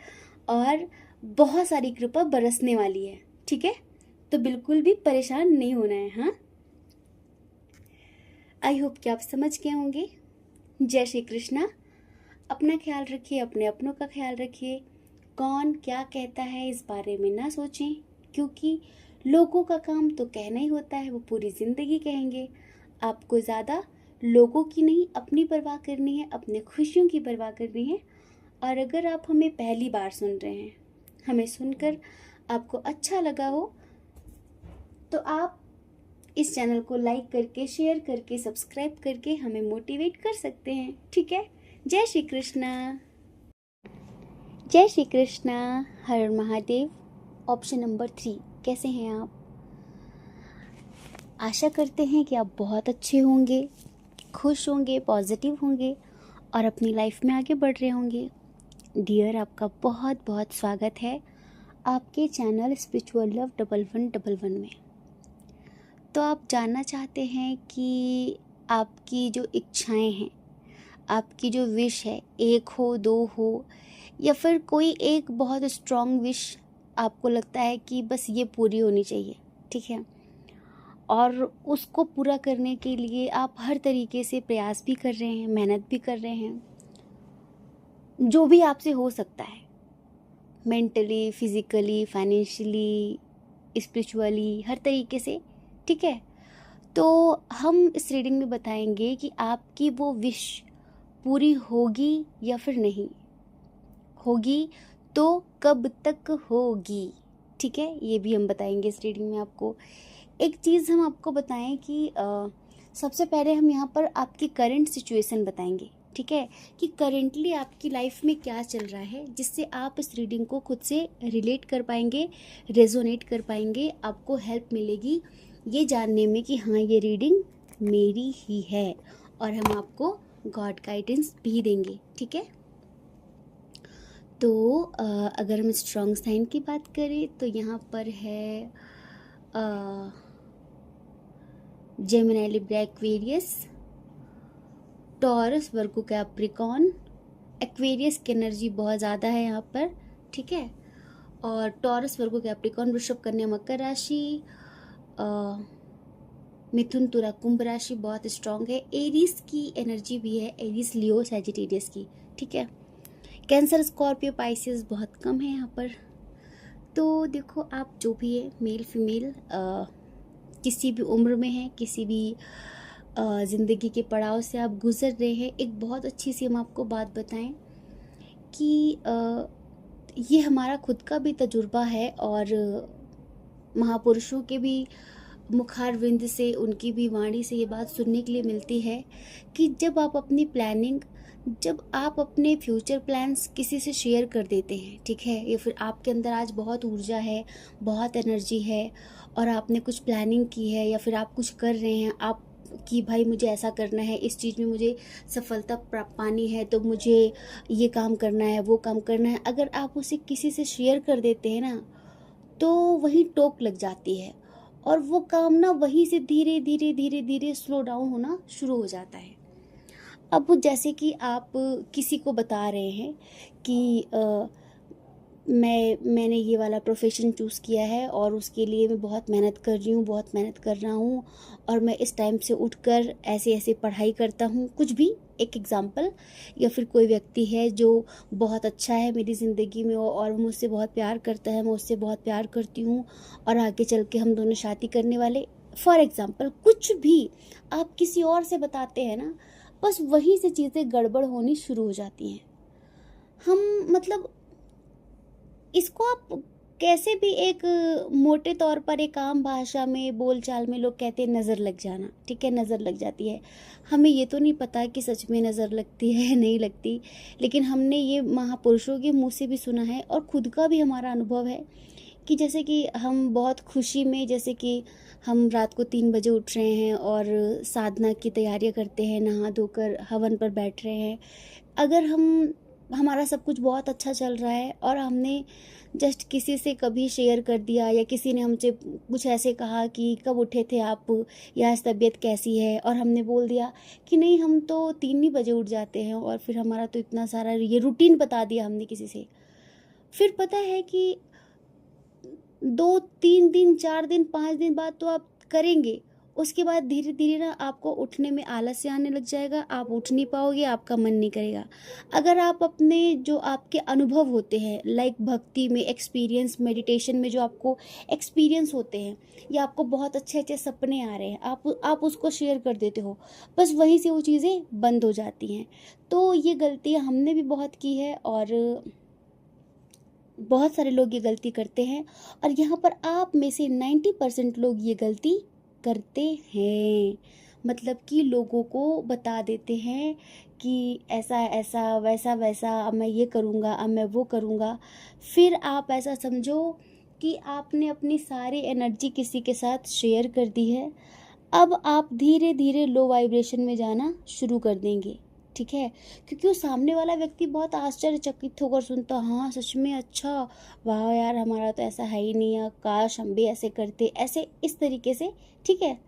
और बहुत सारी कृपा बरसने वाली है। ठीक है, तो बिल्कुल भी परेशान नहीं होना है। हाँ, आई होप कि आप समझ गए होंगे। जय श्री कृष्णा। अपना ख्याल रखिए, अपने अपनों का ख्याल रखिए। कौन क्या कहता है इस बारे में ना सोचें, क्योंकि लोगों का काम तो कहना ही होता है, वो पूरी ज़िंदगी कहेंगे। आपको ज़्यादा लोगों की नहीं, अपनी परवाह करनी है, अपने खुशियों की परवाह करनी है। और अगर आप हमें पहली बार सुन रहे हैं, हमें सुनकर आपको अच्छा लगा हो, तो आप इस चैनल को लाइक करके, शेयर करके, सब्सक्राइब करके हमें मोटिवेट कर सकते हैं। ठीक है, जय श्री कृष्णा। जय श्री कृष्णा, हर हर महादेव। ऑप्शन नंबर 3, कैसे हैं आप? आशा करते हैं कि आप बहुत अच्छे होंगे, खुश होंगे, पॉजिटिव होंगे और अपनी लाइफ में आगे बढ़ रहे होंगे। डियर, आपका बहुत बहुत स्वागत है आपके चैनल स्पिरिचुअल लव 1111 में। तो आप जानना चाहते हैं कि आपकी जो इच्छाएं हैं, आपकी जो विश है, 1 हो, 2 हो, या फिर कोई एक बहुत स्ट्रॉन्ग विश आपको लगता है कि बस ये पूरी होनी चाहिए। ठीक है, और उसको पूरा करने के लिए आप हर तरीके से प्रयास भी कर रहे हैं, मेहनत भी कर रहे हैं, जो भी आपसे हो सकता है, मेंटली, फिजिकली, फाइनेंशियली, स्पिरिचुअली, हर तरीके से। ठीक है, तो हम इस रीडिंग में बताएंगे कि आपकी वो विश पूरी होगी या फिर नहीं होगी, तो कब तक होगी। ठीक है, ये भी हम बताएंगे इस रीडिंग में आपको। एक चीज़ हम आपको बताएं कि सबसे पहले हम यहाँ पर आपकी करंट सिचुएशन बताएंगे। ठीक है, कि करेंटली आपकी लाइफ में क्या चल रहा है, जिससे आप इस रीडिंग को खुद से रिलेट कर पाएंगे, रेजोनेट कर पाएंगे। आपको हेल्प मिलेगी ये जानने में कि हाँ, ये रीडिंग मेरी ही है, और हम आपको गॉड गाइडेंस भी देंगे। ठीक है, तो अगर हम स्ट्रॉन्ग साइन की बात करें तो यहाँ पर है जेमिनी, लिब्रा, एक्वेरियस, टॉरस, वर्गो, कैप्रिकॉर्न। एक्वेरियस की एनर्जी बहुत ज़्यादा है यहाँ पर। ठीक है, और टॉरस, वर्गो, कैप्रिकॉर्न, वृषभ, कन्या, मकर राशि, मिथुन, तुला, कुंभ राशि बहुत स्ट्रांग है। एरीज की एनर्जी भी है, एरीज, लियो, सैजिटेरियस की। ठीक है, कैंसर, स्कॉर्पियो, पाइसिस बहुत कम है यहाँ पर। तो देखो, आप जो भी है, मेल फीमेल, किसी भी उम्र में है, किसी भी ज़िंदगी के पड़ाव से आप गुजर रहे हैं, एक बहुत अच्छी सी हम आपको बात बताएं कि ये हमारा खुद का भी तजुर्बा है और महापुरुषों के भी मुखारविंद से, उनकी भी वाणी से ये बात सुनने के लिए मिलती है कि जब आप अपनी प्लानिंग जब आप अपने फ्यूचर प्लान्स किसी से शेयर कर देते हैं, ठीक है, या फिर आपके अंदर आज बहुत ऊर्जा है, बहुत एनर्जी है और आपने कुछ प्लानिंग की है या फिर आप कुछ कर रहे हैं, आप कि भाई मुझे ऐसा करना है, इस चीज़ में मुझे सफलता पानी है, तो मुझे ये काम करना है, वो काम करना है, अगर आप उसे किसी से शेयर कर देते हैं ना, तो वहीं टोक लग जाती है और वो काम ना वहीं से धीरे धीरे धीरे धीरे स्लो डाउन होना शुरू हो जाता है। अब वो जैसे कि आप किसी को बता रहे हैं कि मैंने ये वाला प्रोफेशन चूज़ किया है और उसके लिए मैं बहुत मेहनत कर रही हूँ, बहुत मेहनत कर रहा हूँ और मैं इस टाइम से उठकर ऐसे ऐसे पढ़ाई करता हूँ, कुछ भी एक एग्जांपल। या फिर कोई व्यक्ति है जो बहुत अच्छा है मेरी ज़िंदगी में और मुझसे बहुत प्यार करता है, मैं उससे बहुत प्यार करती हूँ और आगे चल के हम दोनों शादी करने वाले, फॉर एग्ज़ाम्पल कुछ भी आप किसी और से बताते हैं ना, बस वहीं से चीज़ें गड़बड़ होनी शुरू हो जाती हैं। हम मतलब इसको आप कैसे भी एक मोटे तौर पर एक आम भाषा में बोलचाल में लोग कहते हैं नज़र लग जाना, ठीक है, नज़र लग जाती है। हमें ये तो नहीं पता कि सच में नज़र लगती है या नहीं लगती, लेकिन हमने ये महापुरुषों के मुंह से भी सुना है और खुद का भी हमारा अनुभव है कि जैसे कि हम बहुत खुशी में, जैसे कि हम रात को 3 बजे उठ रहे हैं और साधना की तैयारियां करते हैं, नहा धोकर हवन पर बैठ रहे हैं, अगर हमारा सब कुछ बहुत अच्छा चल रहा है और हमने जस्ट किसी से कभी शेयर कर दिया या किसी ने हमसे कुछ ऐसे कहा कि कब उठे थे आप या आज तबीयत कैसी है, और हमने बोल दिया कि नहीं हम तो 3 ही बजे उठ जाते हैं, और फिर हमारा तो इतना सारा ये रूटीन बता दिया हमने किसी से, फिर पता है कि 2 3 दिन 4 दिन 5 दिन बाद तो आप करेंगे, उसके बाद धीरे धीरे ना आपको उठने में आलस्य आने लग जाएगा, आप उठ नहीं पाओगे, आपका मन नहीं करेगा। अगर आप अपने जो आपके अनुभव होते हैं, लाइक भक्ति में एक्सपीरियंस, मेडिटेशन में जो आपको एक्सपीरियंस होते हैं या आपको बहुत अच्छे अच्छे सपने आ रहे हैं, आप उसको शेयर कर देते हो, बस वहीं से वो चीज़ें बंद हो जाती हैं। तो ये गलतियाँ हमने भी बहुत की है और बहुत सारे लोग ये गलती करते हैं, और यहाँ पर आप में से 90% लोग ये गलती करते हैं। मतलब कि लोगों को बता देते हैं कि ऐसा ऐसा वैसा वैसा, अब मैं ये करूँगा, अब मैं वो करूँगा। फिर आप ऐसा समझो कि आपने अपनी सारी एनर्जी किसी के साथ शेयर कर दी है, अब आप धीरे धीरे लो वाइब्रेशन में जाना शुरू कर देंगे, ठीक है, क्योंकि वो सामने वाला व्यक्ति बहुत आश्चर्यचकित होकर सुनता, हाँ सच में, अच्छा, वाह यार, हमारा तो ऐसा है ही नहीं है, काश हम भी ऐसे करते, ऐसे इस तरीके से, ठीक है।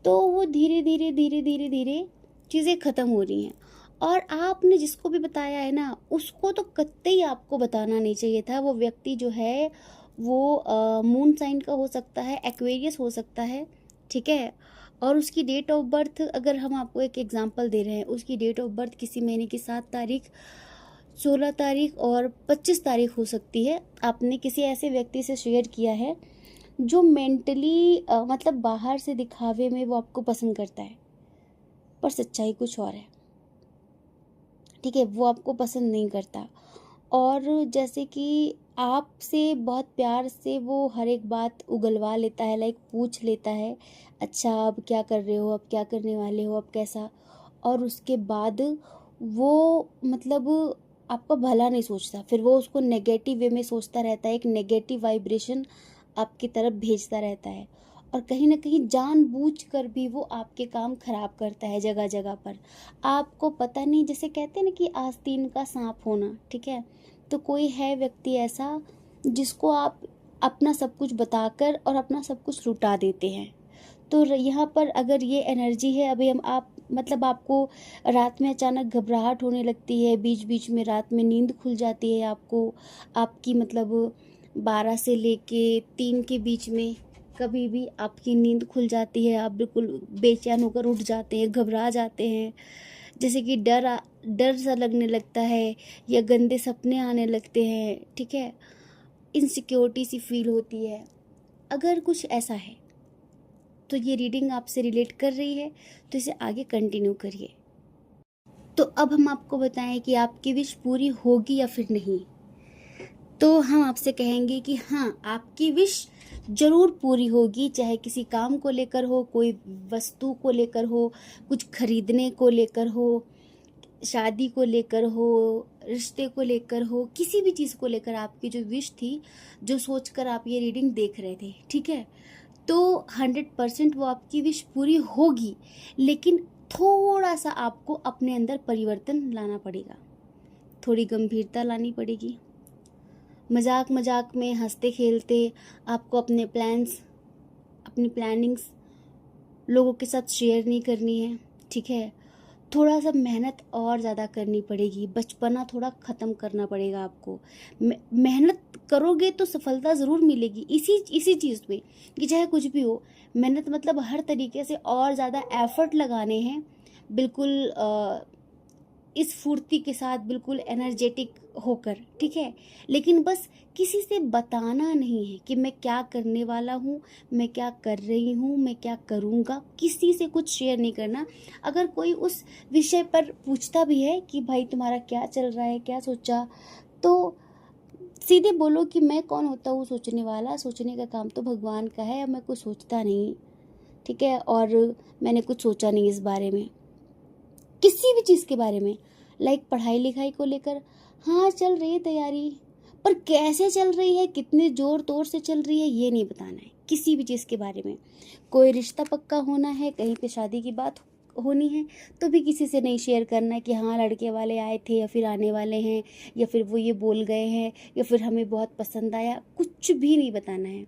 तो वो धीरे धीरे धीरे धीरे धीरे चीज़ें ख़त्म हो रही हैं, और आपने जिसको भी बताया है ना, उसको तो कतई आपको बताना नहीं चाहिए था। वो व्यक्ति जो है वो मून साइन का हो सकता है, एक्वेरियस हो सकता है, ठीक है, और उसकी डेट ऑफ बर्थ, अगर हम आपको एक एग्जांपल दे रहे हैं, उसकी डेट ऑफ बर्थ किसी महीने की 7 तारीख, 16 तारीख और 25 तारीख हो सकती है। आपने किसी ऐसे व्यक्ति से शेयर किया है जो मेंटली मतलब बाहर से दिखावे में वो आपको पसंद करता है, पर सच्चाई कुछ और है, ठीक है, वो आपको पसंद नहीं करता। और जैसे कि आपसे बहुत प्यार से वो हर एक बात उगलवा लेता है, लाइक पूछ लेता है, अच्छा अब क्या कर रहे हो, अब क्या करने वाले हो, अब कैसा, और उसके बाद वो मतलब आपका भला नहीं सोचता, फिर वो उसको नेगेटिव वे में सोचता रहता है, एक नेगेटिव वाइब्रेशन आपकी तरफ भेजता रहता है, और कहीं ना कहीं जानबूझकर भी वो आपके काम खराब करता है जगह जगह पर। आपको पता नहीं, जैसे कहते हैं ना कि आस्तीन का सांप होना, ठीक है, तो कोई है व्यक्ति ऐसा जिसको आप अपना सब कुछ बताकर और अपना सब कुछ लुटा देते हैं। तो यहाँ पर अगर ये एनर्जी है, अभी हम आप मतलब आपको रात में अचानक घबराहट होने लगती है, बीच बीच में रात में नींद खुल जाती है आपको, आपकी मतलब 12 से लेके 3 के बीच में कभी भी आपकी नींद खुल जाती है, आप बिल्कुल बेचैन होकर उठ जाते हैं, घबरा जाते हैं, जैसे कि डर सा लगने लगता है या गंदे सपने आने लगते हैं, ठीक है, इनसिक्योरिटी सी फील होती है। अगर कुछ ऐसा है तो ये रीडिंग आपसे रिलेट कर रही है, तो इसे आगे कंटिन्यू करिए। तो अब हम आपको बताएं कि आपकी विश पूरी होगी या फिर नहीं। तो हम आपसे कहेंगे कि हाँ, आपकी विश ज़रूर पूरी होगी, चाहे किसी काम को लेकर हो, कोई वस्तु को लेकर हो, कुछ खरीदने को लेकर हो, शादी को लेकर हो, रिश्ते को लेकर हो, किसी भी चीज़ को लेकर आपकी जो विश थी, जो सोचकर आप ये रीडिंग देख रहे थे, ठीक है, तो 100% वो आपकी विश पूरी होगी, लेकिन थोड़ा सा आपको अपने अंदर परिवर्तन लाना पड़ेगा, थोड़ी गंभीरता लानी पड़ेगी। मजाक मजाक में हंसते खेलते आपको अपने प्लान्स, अपनी प्लानिंग्स लोगों के साथ शेयर नहीं करनी है, ठीक है। थोड़ा सा मेहनत और ज़्यादा करनी पड़ेगी, बचपना थोड़ा ख़त्म करना पड़ेगा आपको। मेहनत करोगे तो सफलता ज़रूर मिलेगी इसी चीज़ में, कि चाहे कुछ भी हो। मेहनत मतलब हर तरीके से और ज़्यादा एफर्ट लगाने हैं, बिल्कुल इस फुर्ती के साथ, बिल्कुल एनर्जेटिक होकर, ठीक है। लेकिन बस किसी से बताना नहीं है कि मैं क्या करने वाला हूँ, मैं क्या कर रही हूँ, मैं क्या करूँगा, किसी से कुछ शेयर नहीं करना। अगर कोई उस विषय पर पूछता भी है कि भाई तुम्हारा क्या चल रहा है, क्या सोचा, तो सीधे बोलो कि मैं कौन होता हूँ सोचने वाला, सोचने का काम तो भगवान का है, मैं कुछ सोचता नहीं, ठीक है। और मैंने कुछ सोचा नहीं इस बारे में, किसी भी चीज़ के बारे में। लाइक पढ़ाई लिखाई को लेकर, हाँ चल रही है तैयारी, पर कैसे चल रही है, कितने ज़ोर तोर से चल रही है, ये नहीं बताना है किसी भी चीज़ के बारे में। कोई रिश्ता पक्का होना है, कहीं पे शादी की बात होनी है, तो भी किसी से नहीं शेयर करना है कि हाँ लड़के वाले आए थे या फिर आने वाले हैं, या फिर वो ये बोल गए हैं, या फिर हमें बहुत पसंद आया, कुछ भी नहीं बताना है।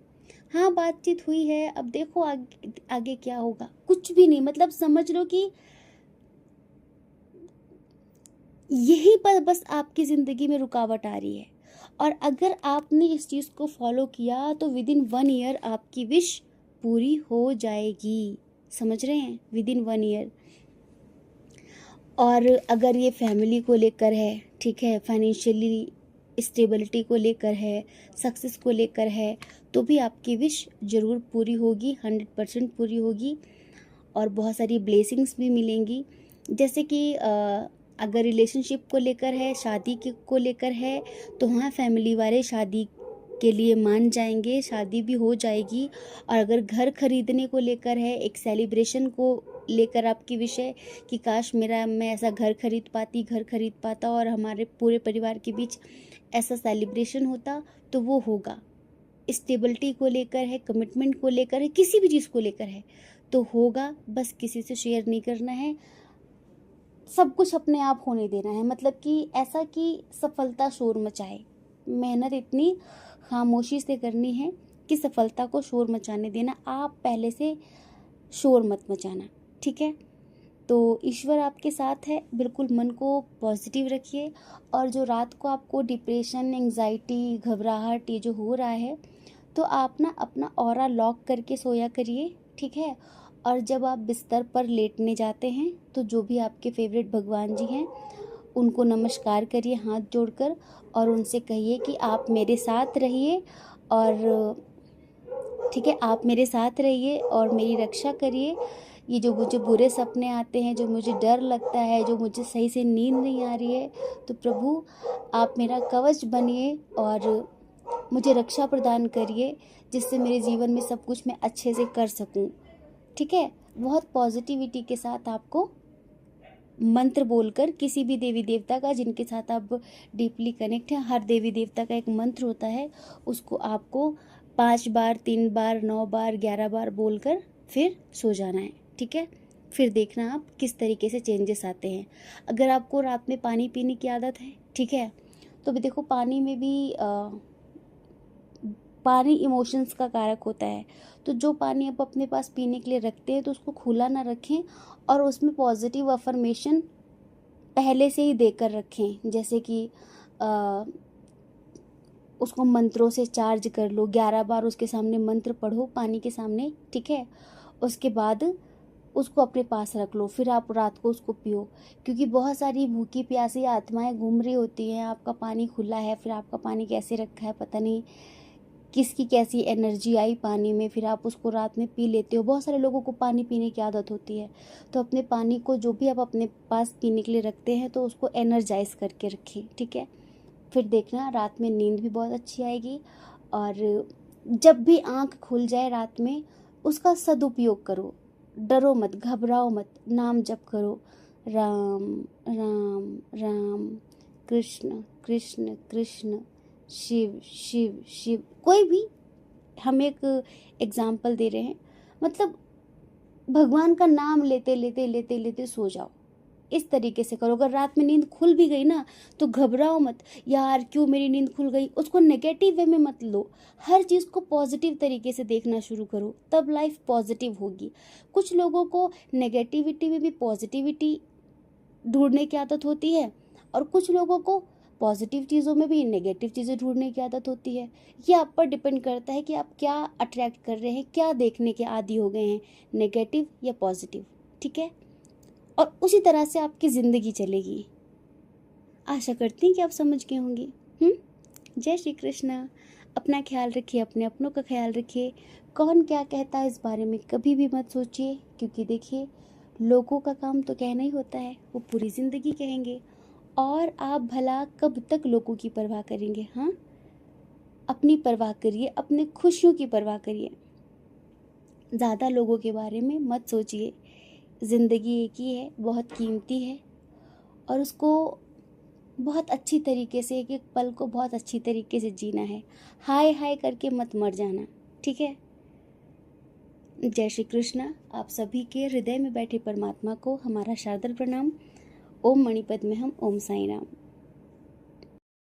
हाँ बातचीत हुई है, अब देखो आगे आगे क्या होगा, कुछ भी नहीं। मतलब समझ लो कि यहीं पर बस आपकी ज़िंदगी में रुकावट आ रही है, और अगर आपने इस चीज़ को फॉलो किया तो विद इन 1 ईयर आपकी विश पूरी हो जाएगी। समझ रहे हैं, विद इन 1 ईयर। और अगर ये फैमिली को लेकर है, ठीक है, फाइनेंशियली स्टेबिलिटी को लेकर है, सक्सेस को लेकर है, तो भी आपकी विश ज़रूर पूरी होगी, 100% पूरी होगी, और बहुत सारी ब्लेसिंग्स भी मिलेंगी। जैसे कि अगर रिलेशनशिप को लेकर है, शादी के को लेकर है, तो हाँ फैमिली वाले शादी के लिए मान जाएंगे, शादी भी हो जाएगी। और अगर घर खरीदने को लेकर है, एक सेलिब्रेशन को लेकर आपकी विषय कि काश मैं ऐसा घर खरीद पाता और हमारे पूरे परिवार के बीच ऐसा सेलिब्रेशन होता, तो वो होगा। स्टेबिलिटी को लेकर है, कमिटमेंट को लेकर है, किसी भी चीज़ को लेकर है, तो होगा। बस किसी से शेयर नहीं करना है, सब कुछ अपने आप होने देना है। मतलब कि ऐसा कि सफलता शोर मचाए, मेहनत इतनी खामोशी से करनी है कि सफलता को शोर मचाने देना, आप पहले से शोर मत मचाना, ठीक है। तो ईश्वर आपके साथ है, बिल्कुल मन को पॉजिटिव रखिए। और जो रात को आपको डिप्रेशन, एंजाइटी, घबराहट ये जो हो रहा है, तो आप ना अपना ऑरा लॉक करके सोया करिए, ठीक है। और जब आप बिस्तर पर लेटने जाते हैं, तो जो भी आपके फेवरेट भगवान जी हैं उनको नमस्कार करिए हाथ जोड़कर, और उनसे कहिए कि आप मेरे साथ रहिए, और ठीक है, आप मेरे साथ रहिए और मेरी रक्षा करिए। ये जो मुझे बुरे सपने आते हैं, जो मुझे डर लगता है, जो मुझे सही से नींद नहीं आ रही है, तो प्रभु आप मेरा कवच बनिए और मुझे रक्षा प्रदान करिए, जिससे मेरे जीवन में सब कुछ मैं अच्छे से कर सकूं, ठीक है। बहुत पॉजिटिविटी के साथ आपको मंत्र बोलकर, किसी भी देवी देवता का जिनके साथ आप डीपली कनेक्ट हैं, हर देवी देवता का एक मंत्र होता है, उसको आपको 5 बार, 3 बार, 9 बार, 11 बार बोलकर फिर सो जाना है, ठीक है। फिर देखना आप किस तरीके से चेंजेस आते हैं। अगर आपको रात में पानी पीने की आदत है, ठीक है, तो भी देखो पानी में भी पानी इमोशंस का कारक होता है। तो जो पानी आप अपने पास पीने के लिए रखते हैं, तो उसको खुला ना रखें, और उसमें पॉजिटिव अफर्मेशन पहले से ही देकर रखें। जैसे कि उसको मंत्रों से चार्ज कर लो, 11 बार उसके सामने मंत्र पढ़ो पानी के सामने, ठीक है। उसके बाद उसको अपने पास रख लो, फिर आप रात को उसको पियो। क्योंकि बहुत सारी भूखी प्यासी आत्माएं घूम रही होती हैं, आपका पानी खुला है, फिर आपका पानी कैसे रखा है पता नहीं, किसकी कैसी एनर्जी आई पानी में, फिर आप उसको रात में पी लेते हो। बहुत सारे लोगों को पानी पीने की आदत होती है, तो अपने पानी को जो भी आप अपने पास पीने के लिए रखते हैं, तो उसको एनर्जाइज करके रखें, ठीक है। फिर देखना रात में नींद भी बहुत अच्छी आएगी। और जब भी आँख खुल जाए रात में, उसका सदुपयोग करो, डरो मत, घबराओ मत, नाम जप करो, राम राम राम, कृष्ण कृष्ण कृष्ण, शिव शिव शिव। कोई भी, हम एक एग्जाम्पल दे रहे हैं, मतलब भगवान का नाम लेते लेते लेते लेते सो जाओ। इस तरीके से करो। अगर रात में नींद खुल भी गई ना तो घबराओ मत, यार क्यों मेरी नींद खुल गई, उसको नेगेटिव वे में मत लो। हर चीज़ को पॉजिटिव तरीके से देखना शुरू करो, तब लाइफ पॉजिटिव होगी। कुछ लोगों को नेगेटिविटी में भी पॉजिटिविटी ढूंढने की आदत होती है, और कुछ लोगों को पॉजिटिव चीज़ों में भी नेगेटिव चीज़ें ढूंढने की आदत होती है। ये आप पर डिपेंड करता है कि आप क्या अट्रैक्ट कर रहे हैं, क्या देखने के आदी हो गए हैं, नेगेटिव या पॉजिटिव। ठीक है, और उसी तरह से आपकी ज़िंदगी चलेगी। आशा करती हैं कि आप समझ गए होंगे। जय श्री कृष्णा। अपना ख्याल रखिए, अपने अपनों का ख्याल रखिए। कौन क्या कहता है इस बारे में कभी भी मत सोचिए, क्योंकि देखिए लोगों का काम तो कहना ही होता है, वो पूरी ज़िंदगी कहेंगे। और आप भला कब तक लोगों की परवाह करेंगे। हाँ, अपनी परवाह करिए, अपने खुशियों की परवाह करिए, ज़्यादा लोगों के बारे में मत सोचिए। ज़िंदगी एक ही है, बहुत कीमती है, और उसको बहुत अच्छी तरीके से, एक एक पल को बहुत अच्छी तरीके से जीना है। हाय हाय करके मत मर जाना। ठीक है। जय श्री कृष्णा। आप सभी के हृदय में बैठे परमात्मा को हमारा सादर प्रणाम। ओम मणिपद में हम, ओम साई राम।